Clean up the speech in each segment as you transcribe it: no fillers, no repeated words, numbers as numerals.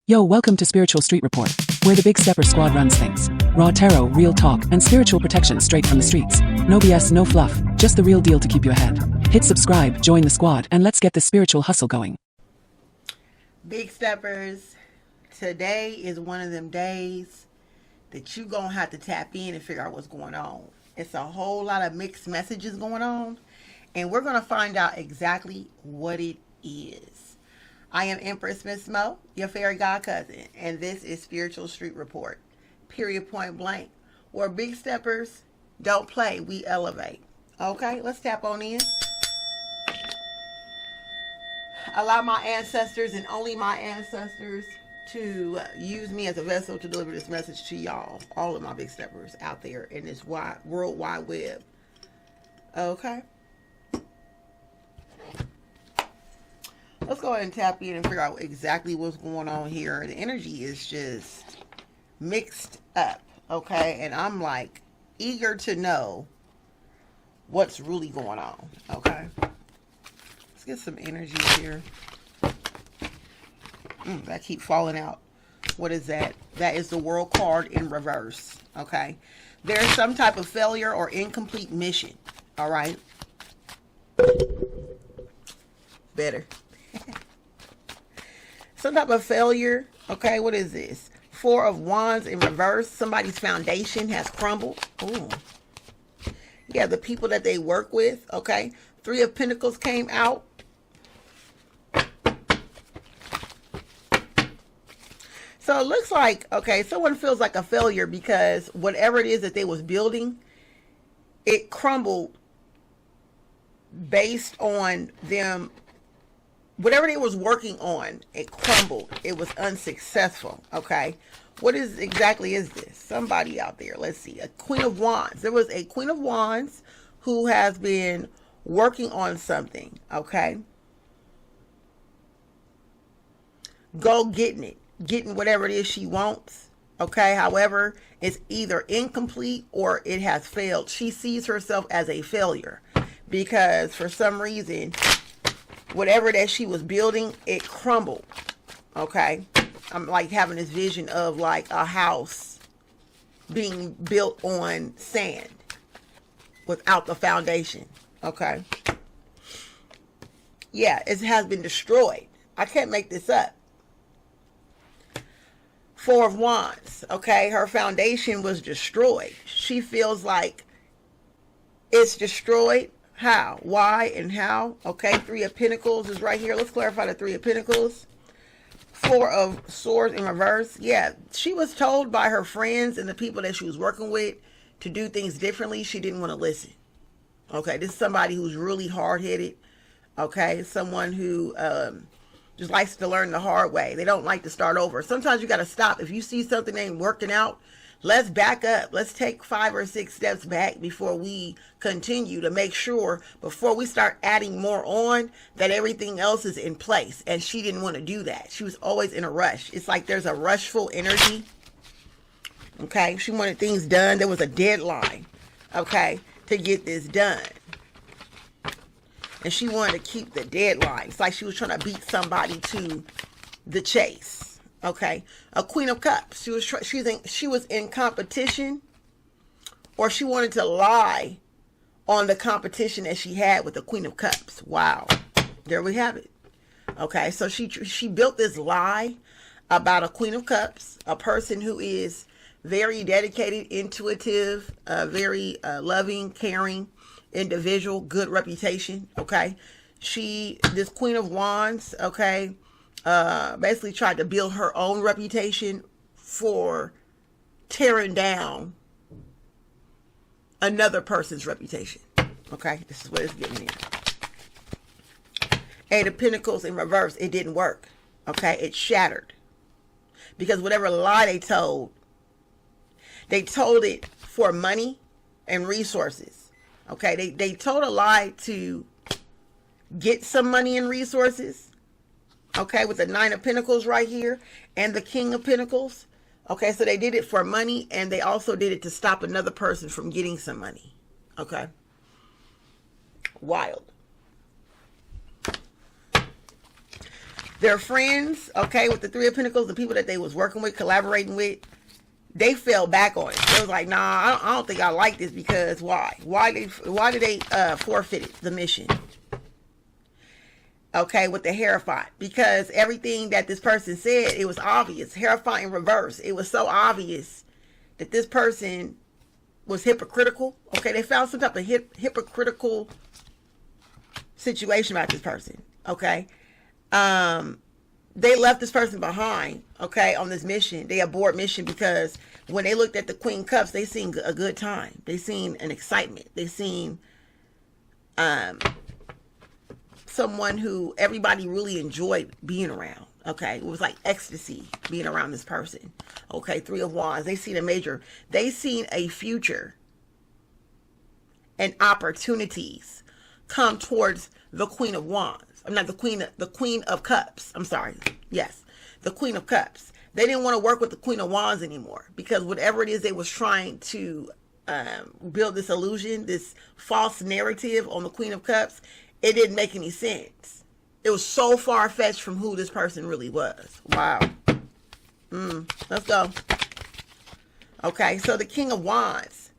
Yo, welcome to Spiritual Street Report, where the Big Stepper Squad runs things. Raw tarot, real talk, and spiritual protection straight from the streets. No BS, no fluff, just the real deal to keep you ahead. Hit subscribe, join the squad, and let's get this spiritual hustle going. Big Steppers, today is one of them days that you gonna have to tap in and figure out what's going on. It's a whole lot of mixed messages going on, and we're gonna find out exactly what it is. I am Empress Miss Mo, your fairy god cousin, and this is Spiritual Street Report, period, point blank, where Big Steppers don't play, we elevate. Okay, let's tap on in. Allow my ancestors and only my ancestors to use me as a vessel to deliver this message to y'all, all of my Big Steppers out there in this world wide web. Okay. Let's go ahead and tap in and figure out exactly what's going on here. The energy is just mixed up, okay? And I'm like eager to know what's really going on, okay? Let's get some energy here. That keep falling out. What is that? That is the World card in reverse, okay? There's some type of failure or incomplete mission, all right? Better. Some type of failure. Okay, what is this? Four of Wands in reverse. Somebody's foundation has crumbled. Ooh. Yeah, the people that they work with. Okay. Three of Pentacles came out. So it looks like, okay, someone feels like a failure because whatever it is that they was building, it crumbled based on them. Whatever they was working on, it crumbled. It was unsuccessful. Okay. What exactly is this? Somebody out there. Let's see. A Queen of Wands. There was a Queen of Wands who has been working on something. Okay. Go getting it. Getting whatever it is she wants. Okay. However, it's either incomplete or it has failed. She sees herself as a failure because for some reason, whatever that she was building, it crumbled. Okay. I'm like having this vision of like a house being built on sand without the foundation. Okay. Yeah, it has been destroyed. I can't make this up. Four of Wands. Okay. Her foundation was destroyed. She feels like it's destroyed. How, why, and how. Okay, Three of Pentacles is right here. Let's clarify the Three of Pentacles. Four of Swords in reverse. Yeah, she was told by her friends and the people that she was working with to do things differently. She didn't want to listen. Okay, this is somebody who's really hard-headed. Okay, someone who just likes to learn the hard way. They don't like to start over. Sometimes you got to stop. If you see something ain't working out, let's back up. Let's take 5 or 6 steps back before we continue to make sure before we start adding more on that everything else is in place. And she didn't want to do that. She was always in a rush. It's like there's a rushful energy. Okay. She wanted things done. There was a deadline. Okay. To get this done. And she wanted to keep the deadline. It's like she was trying to beat somebody to the chase. Okay, a Queen of Cups. She was in competition, or she wanted to lie on the competition that she had with the Queen of Cups. Wow, there we have it. Okay, so she built this lie about a Queen of Cups, a person who is very dedicated, intuitive, very loving, caring individual, good reputation. Okay, this Queen of Wands. Okay. Basically tried to build her own reputation for tearing down another person's reputation. Okay, this is what it's getting here. Eight of Pentacles in reverse. It didn't work. Okay, it shattered. Because whatever lie they told it for money and resources. Okay, they told a lie to get some money and resources. Okay, with the Nine of Pentacles right here and the King of Pentacles. Okay, so they did it for money and they also did it to stop another person from getting some money. Okay. Wild. Their friends, okay, with the Three of Pentacles, the people that they was working with, collaborating with, they fell back on it. They was like, nah, I don't think I like this, because why? Why did they forfeit the mission? Okay, with the Hierophant, because everything that this person said, it was obvious. Hierophant in reverse. It was so obvious that this person was hypocritical. Okay, they found some type of hypocritical situation about this person. Okay, they left this person behind. Okay, on this mission, they abort mission, because when they looked at the Queen Cups, they seen a good time. They seen an excitement. They seen someone who everybody really enjoyed being around. Okay, it was like ecstasy being around this person. Okay, Three of Wands. They seen a future and opportunities come towards the Queen of Wands. I'm not the Queen of Cups. I'm sorry. Yes, the Queen of Cups. They didn't want to work with the Queen of Wands anymore, because whatever it is they was trying to build, this illusion, this false narrative on the Queen of Cups, it didn't make any sense. It was so far-fetched from who this person really was. Wow. Let's go. Okay, so the King of Wands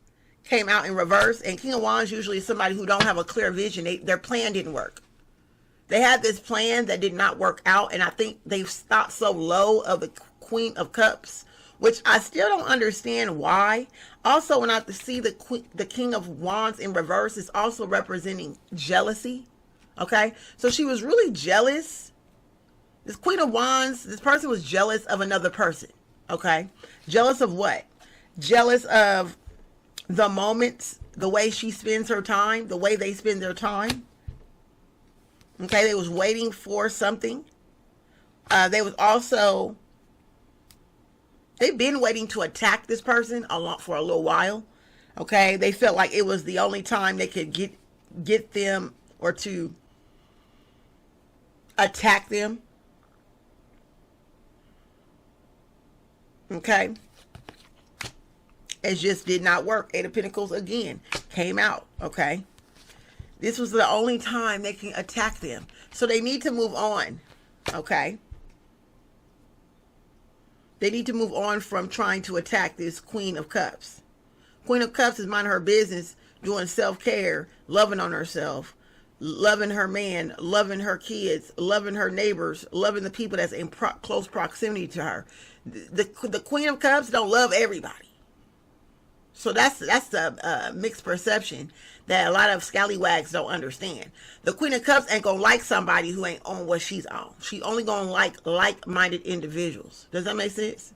came out in reverse, and King of Wands usually is somebody who don't have a clear vision. Their plan didn't work. They had this plan that did not work out, and I think they've stopped so low of the Queen of Cups, which I still don't understand why. Also, when I see the King of Wands in reverse, is also representing jealousy. Okay, so she was really jealous. This Queen of Wands, this person was jealous of another person. Okay, jealous of what? Jealous of the moments, the way she spends her time, the way they spend their time. Okay, they was waiting for something. They've been waiting to attack this person for a little while. Okay, they felt like it was the only time they could get them, or to attack them. Okay, it just did not work. Eight of Pentacles again came out. Okay, this was the only time they can attack them, so they need to move on. Okay, they need to move on from trying to attack this Queen of Cups. Queen of Cups is minding her business, doing self-care, loving on herself, loving her man, loving her kids, loving her neighbors, loving the people that's in close proximity to her. The Queen of Cups don't love everybody. So that's a mixed perception that a lot of scallywags don't understand. The Queen of Cups ain't gonna like somebody who ain't on what she's on. She only gonna like-minded individuals. Does that make sense?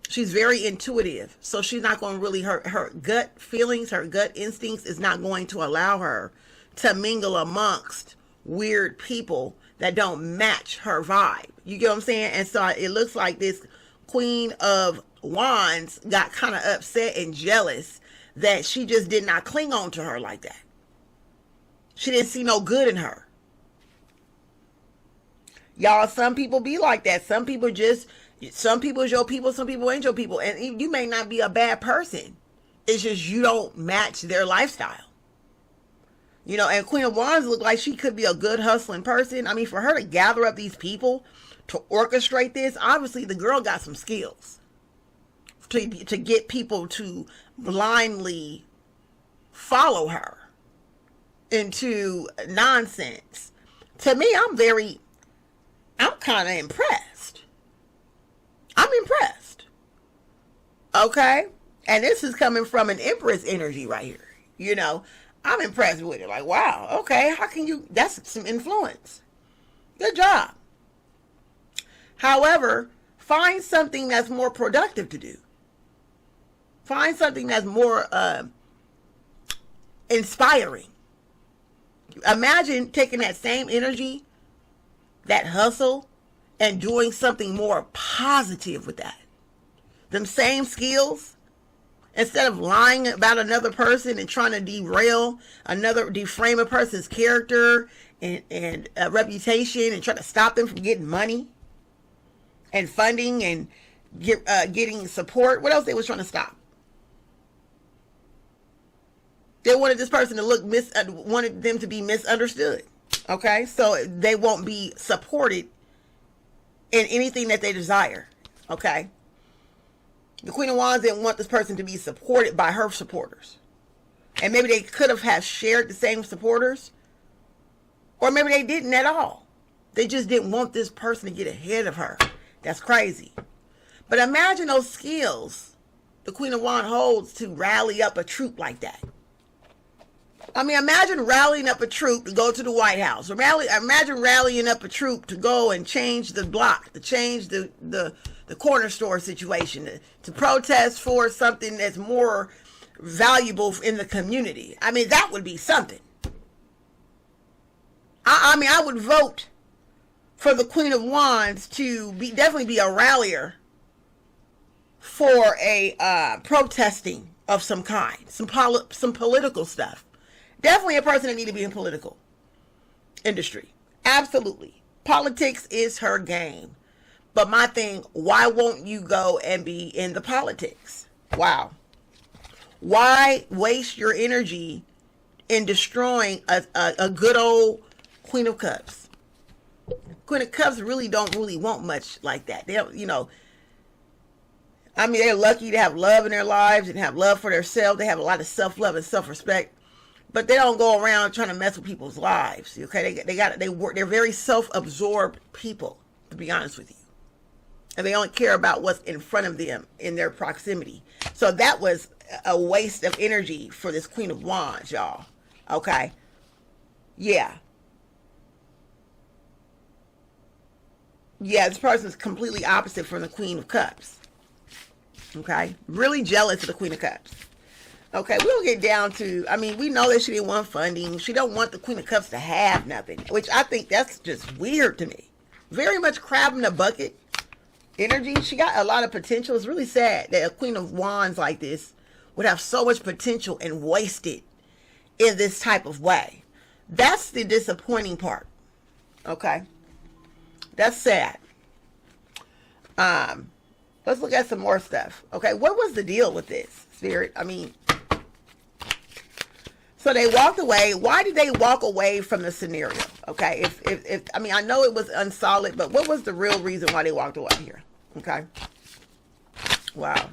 She's very intuitive, so she's not going to really, her gut feelings, her gut instincts is not going to allow her to mingle amongst weird people that don't match her vibe. You get what I'm saying? And so it looks like this Queen of Wands got kind of upset and jealous that she just did not cling on to her like that. She didn't see no good in her. Y'all, some people be like that. Some people is your people, some people ain't your people. And you may not be a bad person. It's just you don't match their lifestyle. You know, and Queen of Wands looked like she could be a good hustling person. I mean, for her to gather up these people to orchestrate this, obviously the girl got some skills to get people to blindly follow her into nonsense. To me, I'm kind of impressed. I'm impressed. Okay? And this is coming from an Empress energy right here. You know, I'm impressed with it. Like, wow, okay, how can you, that's some influence. Good job. However, find something that's more productive to do. Find something that's more inspiring. Imagine taking that same energy, that hustle, and doing something more positive with that. Them same skills, instead of lying about another person and trying to deframe a person's character and reputation and try to stop them from getting money and funding and getting support. What else they was trying to stop? They wanted this person to wanted them to be misunderstood. Okay, so they won't be supported in anything that they desire. Okay, the Queen of Wands didn't want this person to be supported by her supporters, and maybe they could have shared the same supporters, or maybe they didn't at all. They just didn't want this person to get ahead of her. That's crazy. But imagine those skills the Queen of Wands holds to rally up a troop like that. I mean, imagine rallying up a troop to go to the White House. Or imagine rallying up a troop to go and change the block, to change the corner store situation, to protest for something that's more valuable in the community. I mean, that would be something. I mean, I would vote for the Queen of Wands to definitely be a rallier for a protesting of some kind, some political stuff. Definitely a person that needs to be in political industry. Absolutely. Politics is her game. But my thing, why won't you go and be in the politics? Wow. Why waste your energy in destroying a good old Queen of Cups? Queen of Cups don't really want much like that. They don't, I mean, they're lucky to have love in their lives and have love for themselves. They have a lot of self-love and self-respect. But they don't go around trying to mess with people's lives. Okay, they're very self-absorbed people, to be honest with you, and they only care about what's in front of them in their proximity. So that was a waste of energy for this Queen of Wands, y'all. Okay, yeah, this person's completely opposite from the Queen of Cups. Okay, really jealous of the Queen of Cups. Okay, we'll get down to, I mean, we know that she didn't want funding. She don't want the Queen of Cups to have nothing, which I think that's just weird to me. Very much crab in the bucket energy. She got a lot of potential. It's really sad that a Queen of Wands like this would have so much potential and waste it in this type of way. That's the disappointing part. Okay, that's sad. Let's look at some more stuff. Okay, what was the deal with this, Spirit? I mean, so they walked away. Why did they walk away from the scenario? Okay, if I mean, I know it was unsolid, but what was the real reason why they walked away here? Okay, wow.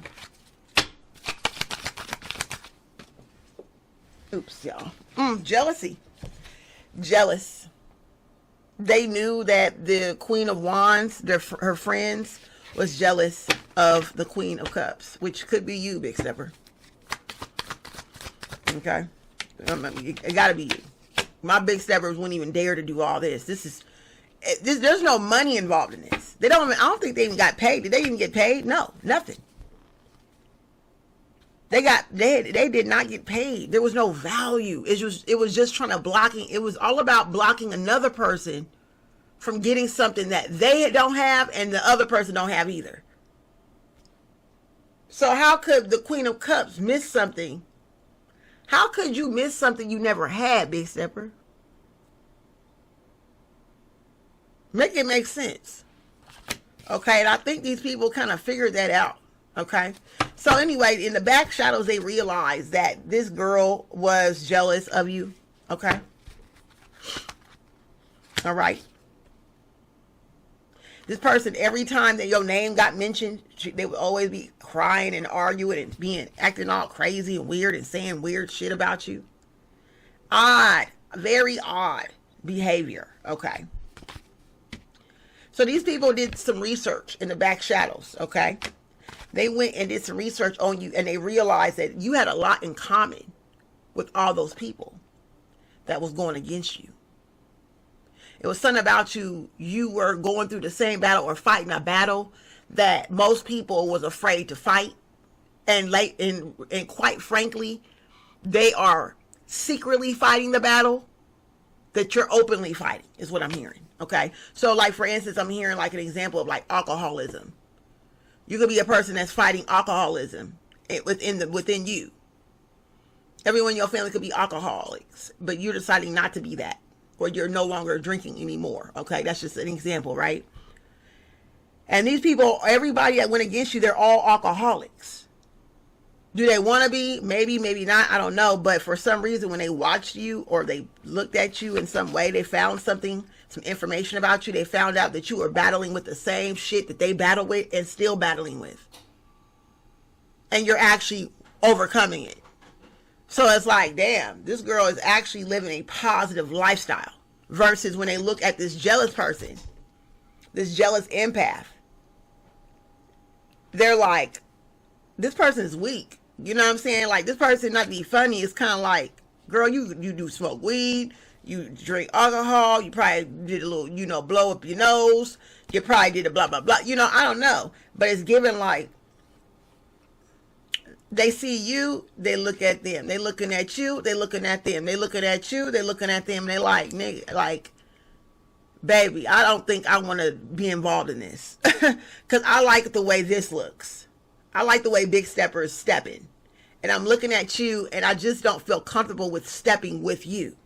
Oops, y'all. Jealousy. Jealous. They knew that the Queen of Wands, her friends, was jealous of the Queen of Cups, which could be you, Big Stepper. Okay, it gotta be you. My Big Steppers wouldn't even dare to do all this. There's no money involved in this. I don't think they even got paid. Did they even get paid? No, nothing. They did not get paid. There was no value. It was just trying to blocking. It was all about blocking another person from getting something that they don't have and the other person don't have either. So how could the Queen of Cups miss something? How could you miss something you never had, Big Stepper? Make it make sense. Okay, and I think these people kind of figured that out. Okay, so anyway, in the back shadows, they realized that this girl was jealous of you. Okay, all right. This person, every time that your name got mentioned, they would always be crying and arguing and acting all crazy and weird and saying weird shit about you. Odd, very odd behavior. Okay. So these people did some research in the back shadows. Okay. They went and did some research on you, and they realized that you had a lot in common with all those people that was going against you. It was something about you were going through the same battle or fighting a battle that most people was afraid to fight. And quite frankly, they are secretly fighting the battle that you're openly fighting, is what I'm hearing. Okay. So like, for instance, I'm hearing like an example of like alcoholism. You could be a person that's fighting alcoholism within you. Everyone in your family could be alcoholics, but you're deciding not to be that. Or you're no longer drinking anymore. Okay, that's just an example, right? And these people, everybody that went against you, they're all alcoholics. Do they want to be? Maybe, maybe not. I don't know. But for some reason, when they watched you or they looked at you in some way, they found something, some information about you. They found out that you were battling with the same shit that they battle with and still battling with. And you're actually overcoming it. So it's like, damn, this girl is actually living a positive lifestyle. Versus when they look at this jealous person, this jealous empath, they're like, this person is weak. You know what I'm saying? Like, this person, not to be funny, is kind of like, girl, you do smoke weed, you drink alcohol, you probably did a little, blow up your nose, you probably did a blah, blah, blah. I don't know. But it's given like, they see you, they look at them. They looking at you, they looking at them. They looking at you, they looking at them. They like, nigga, like, baby, I don't think I want to be involved in this. Because I like the way this looks. I like the way Big Stepper is stepping. And I'm looking at you, and I just don't feel comfortable with stepping with you.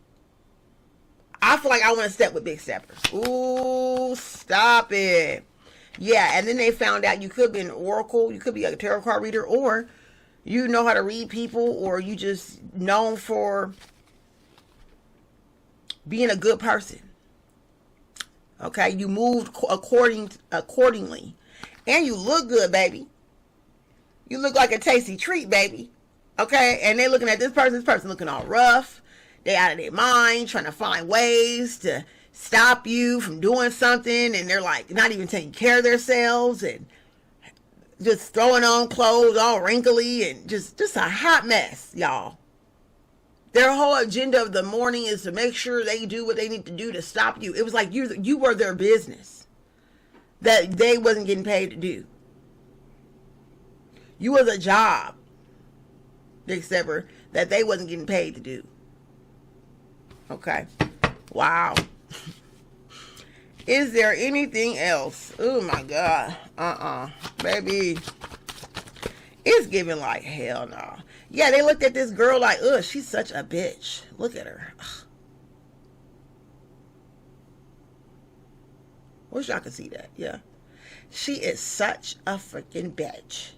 I feel like I want to step with Big Stepper. Ooh, stop it. Yeah, and then they found out you could be an oracle. You could be a tarot card reader, or you know how to read people, or you just known for being a good person. Okay, you moved accordingly. And you look good, baby. You look like a tasty treat, baby. Okay, and they looking at this person looking all rough. They out of their mind, trying to find ways to stop you from doing something. And they're like not even taking care of themselves and just throwing on clothes all wrinkly and just a hot mess, y'all. Their whole agenda of the morning is to make sure they do what they need to do to stop you. It was like you were their business that they wasn't getting paid to do. You was a job, except for that they wasn't getting paid to do. Okay. Wow. Is there anything else? Oh my God. Baby. It's giving like hell no. Yeah, they looked at this girl like, ugh, she's such a bitch. Look at her. Ugh. Wish y'all could see that. Yeah. She is such a freaking bitch.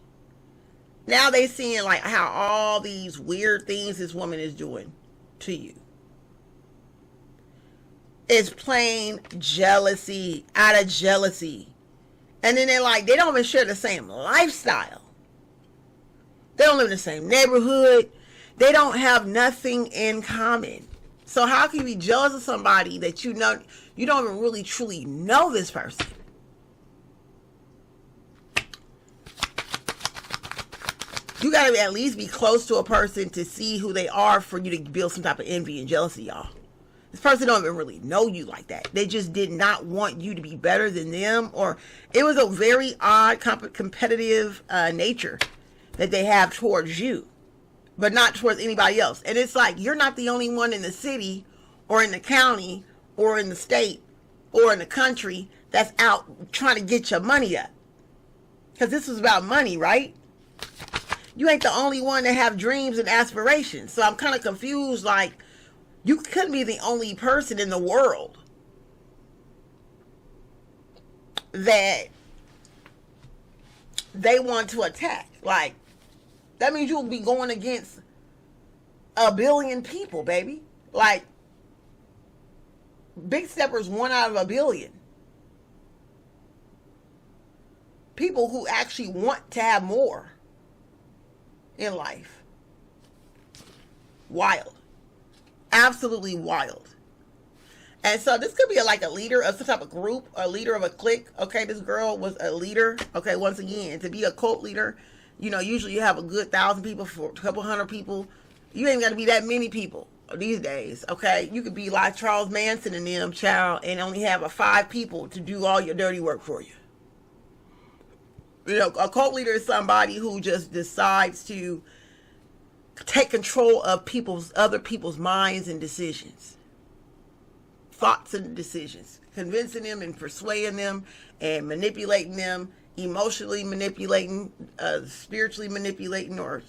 Now they seeing like how all these weird things this woman is doing to you. It's plain jealousy, out of jealousy. And then they're like, they don't even share the same lifestyle. They don't live in the same neighborhood. They don't have nothing in common. So how can you be jealous of somebody that you don't even really truly know this person? You got to at least be close to a person to see who they are for you to build some type of envy and jealousy, y'all. This person don't even really know you like that. They just did not want you to be better than them, or it was a very odd competitive nature that they have towards you, but not towards anybody else. And it's like, you're not the only one in the city or in the county or in the state or in the country that's out trying to get your money up. Because this was about money, right? You ain't the only one that have dreams and aspirations. So I'm kind of confused, like, you couldn't be the only person in the world that they want to attack. Like, that means you'll be going against 1 billion people, baby. Like, Big Stepper's 1 out of 1 billion. People who actually want to have more in life. Wild. Absolutely wild. And so this could be like a leader of some type of group, a leader of a clique. Okay, this girl was a leader. Okay, once again, to be a cult leader, usually you have a good 1,000 people, for a couple hundred people. You ain't got to be that many people these days. Okay, you could be like Charles Manson and them, child, and only have 5 people to do all your dirty work for you. A cult leader is somebody who just decides to take control of other people's minds and decisions, thoughts and decisions, convincing them and persuading them and manipulating them, emotionally manipulating, spiritually manipulating, or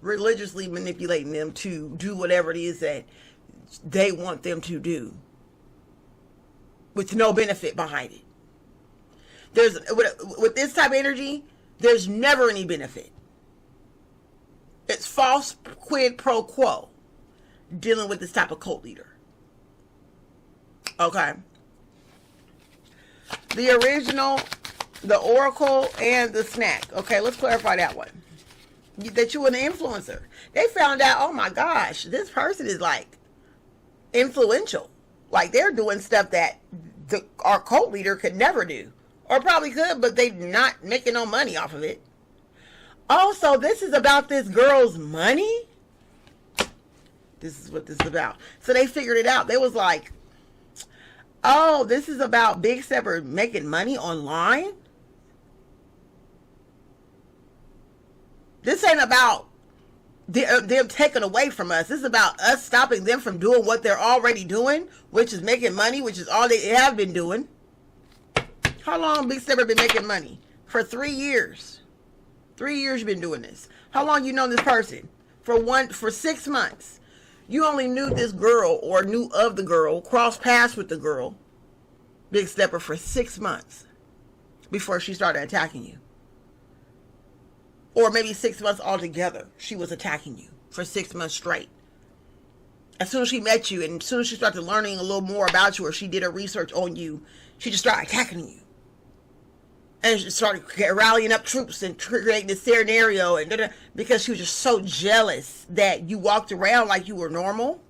religiously manipulating them to do whatever it is that they want them to do, with no benefit behind it. With this type of energy, there's never any benefit. It's false quid pro quo dealing with this type of cult leader. Okay. The original, the oracle, and the snack. Okay, let's clarify that one. That you were an influencer. They found out, oh my gosh, this person is like influential. Like they're doing stuff that our cult leader could never do. Or probably could, but they're not making no money off of it. Also, this is about this girl's money. This is what this is about. So they figured it out. They was like, oh, this is about Big Stepper making money online. This ain't about them taken away from us. This is about us stopping them from doing what they're already doing, which is making money, which is all they have been doing. How long Big Stepper been making money? For 3 years. 3 years you've been doing this. How long you know this person? For 6 months. You only knew this girl or knew of the girl, crossed paths with the girl, Big Stepper, for 6 months before she started attacking you. Or maybe 6 months altogether, she was attacking you for 6 months straight. As soon as she met you and as soon as she started learning a little more about you or she did her research on you, she just started attacking you. And she started rallying up troops and creating this scenario and because she was just so jealous that you walked around like you were normal.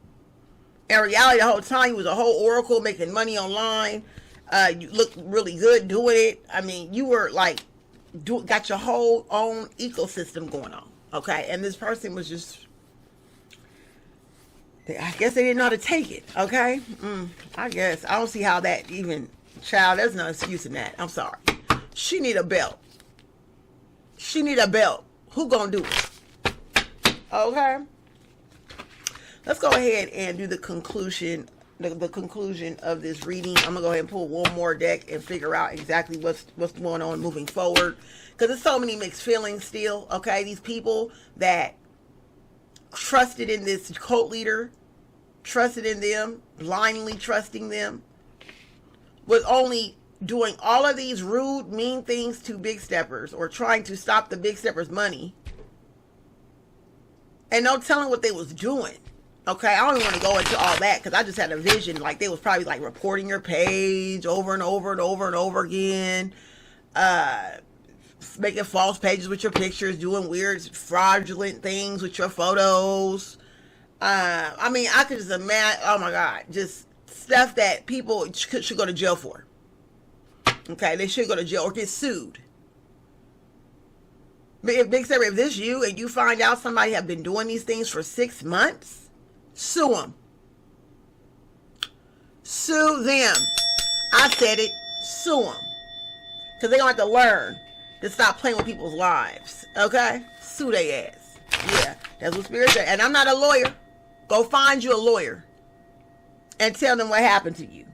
In reality, the whole time you was a whole oracle making money online. You looked really good doing it. I mean, you were like, got your whole own ecosystem going on. Okay, and this person was just, I guess they didn't know how to take it. Okay, I guess I don't see how that even, child. There's no excuse in that. I'm sorry. She need a belt. She need a belt. Who gonna do it? Okay. Let's go ahead and do the conclusion. The conclusion of this reading. I'm gonna go ahead and pull one more deck and figure out exactly what's going on moving forward. Because there's so many mixed feelings still. Okay, these people that trusted in this cult leader, trusted in them, blindly trusting them, was only doing all of these rude, mean things to Big Steppers or trying to stop the Big Steppers' money. And no telling what they was doing. Okay, I don't even want to go into all that because I just had a vision like they was probably like reporting your page over and over and over and over again. Making false pages with your pictures, doing weird, fraudulent things with your photos. I mean, I could just imagine, oh my God, just stuff that people should go to jail for. Okay, they should go to jail or get sued. But if Big Stepper, if this you and you find out somebody have been doing these things for 6 months, sue them. Sue them. I said it. Sue them. Because they're going to have to learn to stop playing with people's lives. Okay? Sue their ass. Yeah, that's what Spirit said. And I'm not a lawyer. Go find you a lawyer and tell them what happened to you.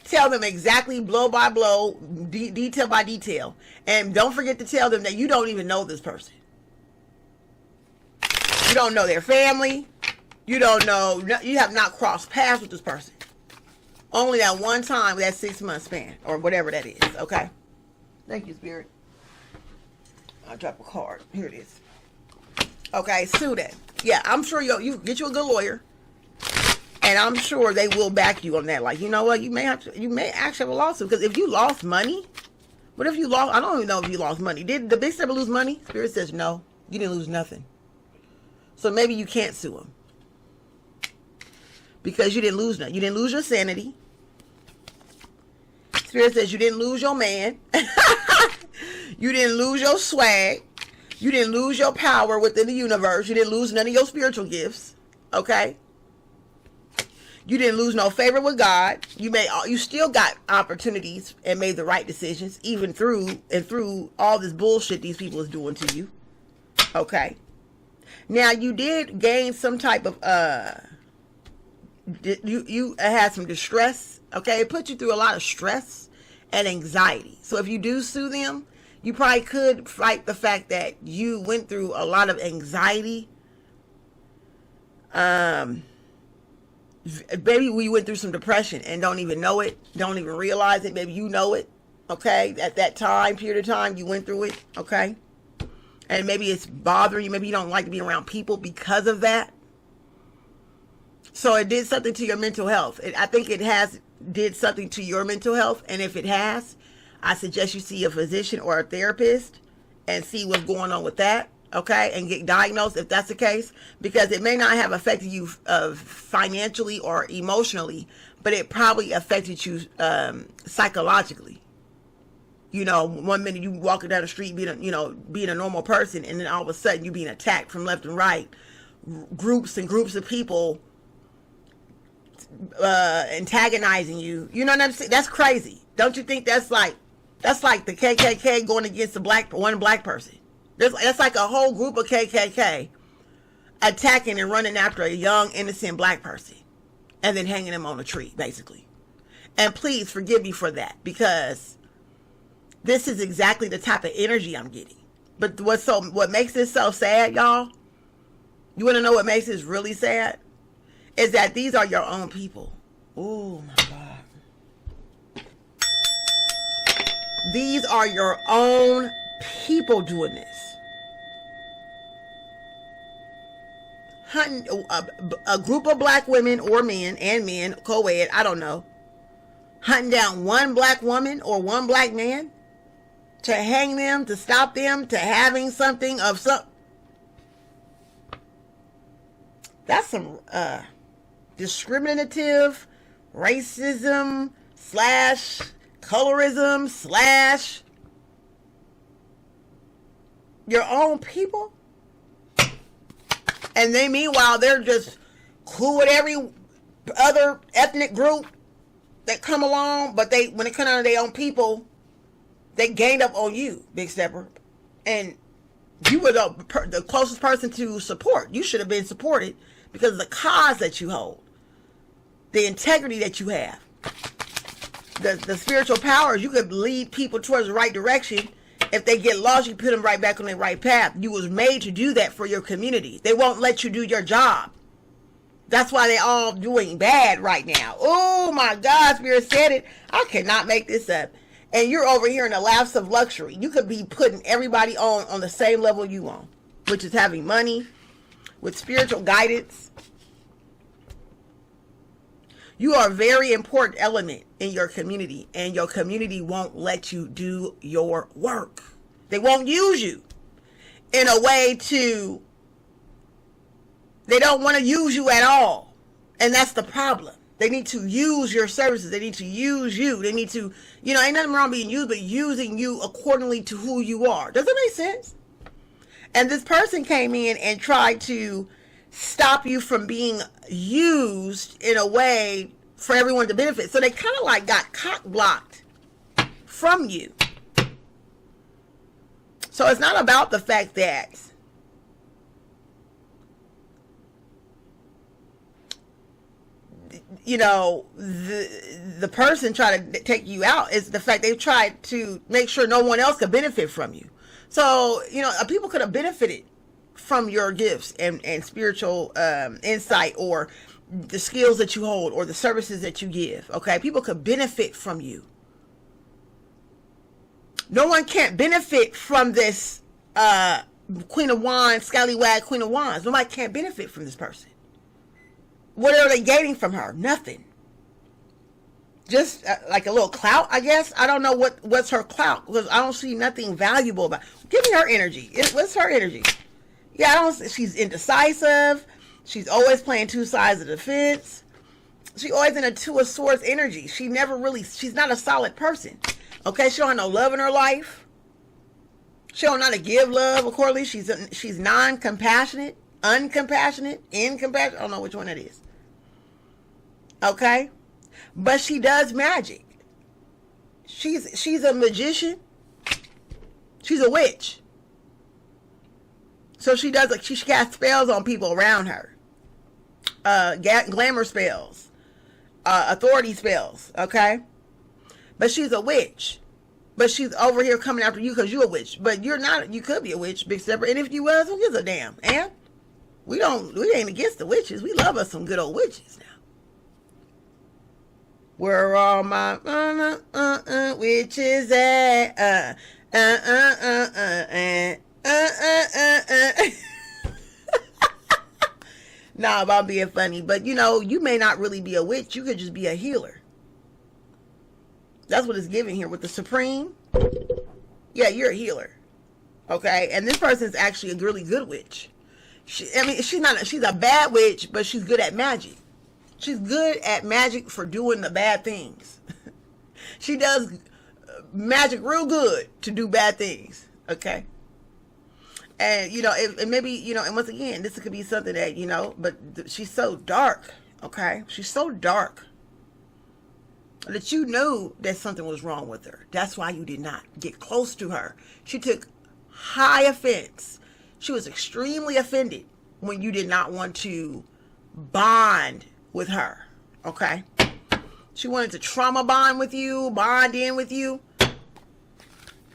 Tell them exactly blow by blow, detail by detail. And don't forget to tell them that you don't even know this person. You don't know their family. You don't know, you have not crossed paths with this person. Only that one time, that 6 month span, or whatever that is, okay? Thank you, Spirit. I'll drop a card. Here it is. Okay, sue them. Yeah, I'm sure you get you a good lawyer. And I'm sure they will back you on that. Like, you know what? You may actually have a lawsuit. Because if you lost money, what if you lost? I don't even know if you lost money. Did the Big Stepper lose money? Spirit says no. You didn't lose nothing. So maybe you can't sue him. Because you didn't lose nothing. You didn't lose your sanity. Spirit says you didn't lose your man. You didn't lose your swag. You didn't lose your power within the universe. You didn't lose none of your spiritual gifts. Okay? You didn't lose no favor with God. You still got opportunities and made the right decisions, even through all this bullshit these people is doing to you. Okay. Now you did gain some type of you had some distress. Okay, it put you through a lot of stress and anxiety. So if you do sue them, you probably could fight the fact that you went through a lot of anxiety. Maybe we went through some depression and don't even know it, don't even realize it. Maybe you know it, okay? At that time, period of time, you went through it, okay? And maybe it's bothering you. Maybe you don't like to be around people because of that. So it did something to your mental health. I think it did something to your mental health. And if it has, I suggest you see a physician or a therapist and see what's going on with that. Okay, and get diagnosed if that's the case, because it may not have affected you financially or emotionally, but it probably affected you psychologically. You know, one minute you walking down the street being a normal person, and then all of a sudden you're being attacked from left and right, groups and groups of people antagonizing you. You know what I'm saying? That's crazy. Don't you think that's like the KKK going against one black person? That's like a whole group of KKK attacking and running after a young, innocent black person and then hanging him on a tree, basically. And please forgive me for that, because this is exactly the type of energy I'm getting. But what makes this so sad, y'all? You want to know what makes this really sad? Is that these are your own people. Oh, my God. These are your own people doing this. Hunting a group of black women or men, co-ed, I don't know, hunting down one black woman or one black man to hang them, to stop them, to having something of some. That's some discriminative racism / colorism / your own people. And they, meanwhile, they're just cool with every other ethnic group that come along. But when it comes down to their own people, they gained up on you, Big Stepper. And you were the closest person to support. You should have been supported because of the cause that you hold, the integrity that you have, the spiritual powers. You could lead people towards the right direction. If they get lost, you put them right back on the right path. You was made to do that for your community. They won't let you do your job. That's why they all doing bad right now. Oh my God, Spirit said it. I cannot make this up. And you're over here in the laps of luxury. You could be putting everybody on the same level you on, which is having money, with spiritual guidance. You are a very important element in your community, and your community won't let you do your work. They won't use you in a way they don't want to use you at all. And that's the problem. They need to use your services. They need to use you. They need to, ain't nothing wrong being used, but using you accordingly to who you are. Does that make sense? And this person came in and tried to stop you from being used in a way for everyone to benefit. So they kind of like got cock blocked from you. So it's not about the fact that the person tried to take you out. Is the fact they've tried to make sure no one else could benefit from you. So, people could have benefited from your gifts and spiritual insight, or the skills that you hold, or the services that you give. Okay, people could benefit from you. No one can't benefit from this Queen of Wands, scallywag Queen of Wands. Nobody can't benefit from this person. What are they gaining from her? Nothing. Just like a little clout, I guess. I don't know what's her clout, because I don't see nothing valuable about. Give me her energy. What's her energy? Yeah, she's indecisive. She's always playing two sides of the fence. She's always in a Two of Swords energy. She's not a solid person. Okay, she don't have no love in her life. She don't know how to give love accordingly. She's non-compassionate, uncompassionate, incompassionate. I don't know which one it is. Okay? But she does magic. She's a magician. She's a witch. So she casts spells on people around her. Glamour spells. Authority spells. Okay? But she's a witch. But she's over here coming after you because you're a witch. But you're not. You could be a witch, Big Stepper. And if you was, who gives a damn? And we ain't against the witches. We love us some good old witches now. Where are all my witches at? Nah, about being funny. But you know, you may not really be a witch. You could just be a healer. That's what it's giving here with the Supreme. Yeah, you're a healer. Okay, and this person's actually a really good witch. She's a bad witch, but she's good at magic. She's good at magic for doing the bad things. She does magic real good to do bad things. Okay. And, you know, it maybe, you know, and once again, this could be something that, you know, but she's so dark. Okay. She's so dark that you knew that something was wrong with her. That's why you did not get close to her. She took high offense. She was extremely offended when you did not want to bond with her. Okay. She wanted to trauma bond with you, bond in with you.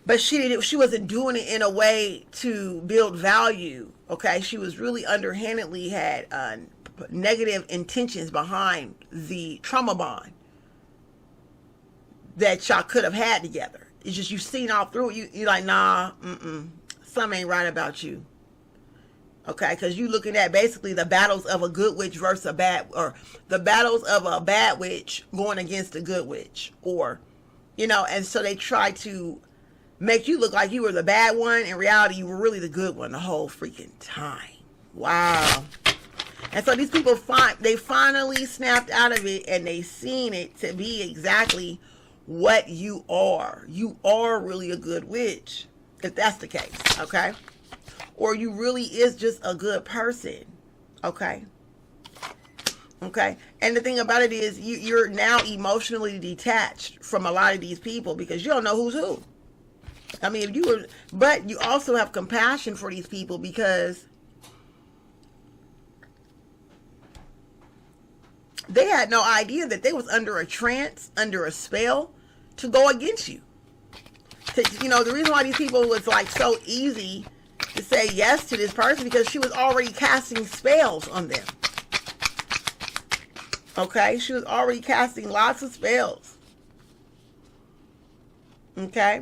But she wasn't doing it in a way to build value. Okay. She was really underhandedly had negative intentions behind the trauma bond that y'all could have had together. It's just you've seen all through it. You're like, nah, something ain't right about you. Okay, because you're looking at basically the battles of a good witch versus a bad, or the battles of a bad witch going against a good witch, or, you know, and so they try to make you look like you were the bad one. In reality, you were really the good one the whole freaking time. Wow. And so these people they finally snapped out of it, and they seen it to be exactly what you are. You are really a good witch, if that's the case. Okay. Or you really is just a good person. Okay. Okay. And the thing about it is you're now emotionally detached from a lot of these people because you don't know who's who. I mean, but you also have compassion for these people because they had no idea that they was under a trance, under a spell to go against you. You know, the reason why these people was like so easy to say yes to this person because she was already casting spells on them. Okay? She was already casting lots of spells. Okay?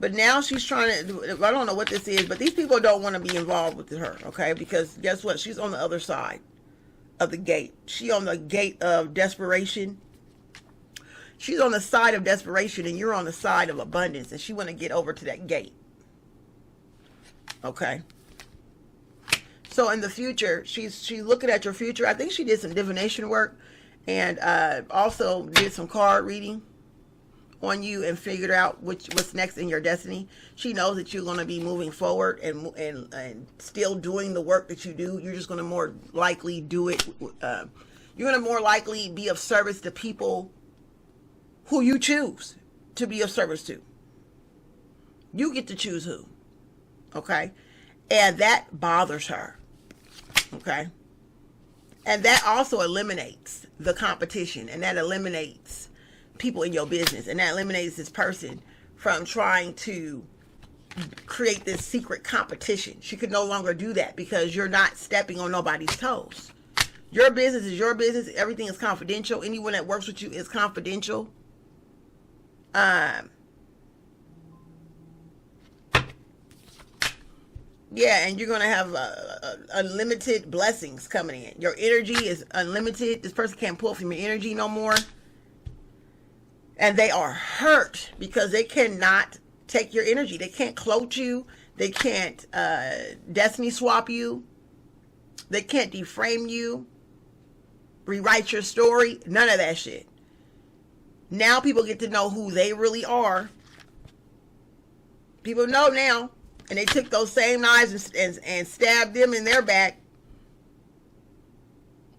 But now she's trying to, I don't know what this is, but these people don't want to be involved with her. Okay? Because guess what? She's on the other side of the gate. She on the gate of desperation. She's on the side of desperation and you're on the side of abundance, and she want to get over to that gate. Okay. So in the future, she's looking at your future. I think she did some divination work and also did some card reading on you and figured out what's next in your destiny. She knows that you're going to be moving forward and still doing the work that you do. You're just going to more likely do it. You're going to more likely be of service to people who you choose to be of service to. You get to choose who. Okay. And that bothers her. Okay. And that also eliminates the competition, and that eliminates people in your business, and that eliminates this person from trying to create this secret competition. She could no longer do that because you're not stepping on nobody's toes. Your business is your business. Everything is confidential. Anyone that works with you is confidential. Yeah, and you're going to have unlimited blessings coming in. Your energy is unlimited. This person can't pull from your energy no more. And they are hurt because they cannot take your energy. They can't cloak you. They can't destiny swap you. They can't deframe you. Rewrite your story. None of that shit. Now people get to know who they really are. People know now. And they took those same knives and stabbed them in their back.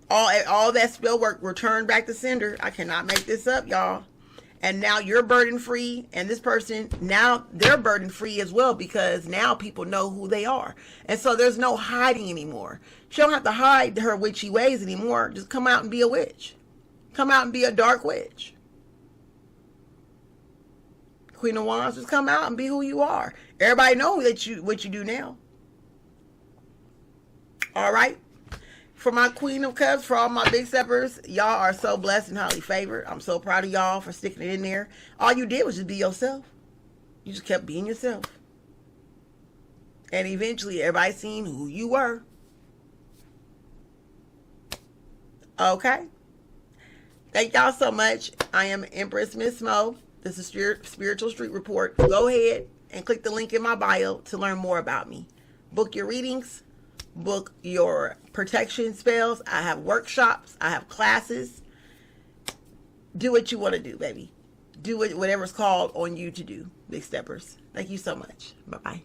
All that spell work returned back to sender. I cannot make this up, y'all. And now you're burden free, and this person, now they're burden free as well, because now people know who they are. And so there's no hiding anymore. She don't have to hide her witchy ways anymore. Just come out and be a witch. Come out and be a dark witch. Queen of Wands, just come out and be who you are. Everybody knows that what you do now. All right. For my Queen of Cups, for all my big steppers, y'all are so blessed and highly favored. I'm so proud of y'all for sticking it in there. All you did was just be yourself. You just kept being yourself. And eventually everybody seen who you were. Okay? Thank y'all so much. I am Empress Miss Mo. This is your Spiritual Street Report. Go ahead and click the link in my bio to learn more about me. Book your readings. Book your protection spells. I have workshops. I have classes. Do what you want to do, baby. Do whatever's called on you to do, Big Steppers. Thank you so much. Bye-bye.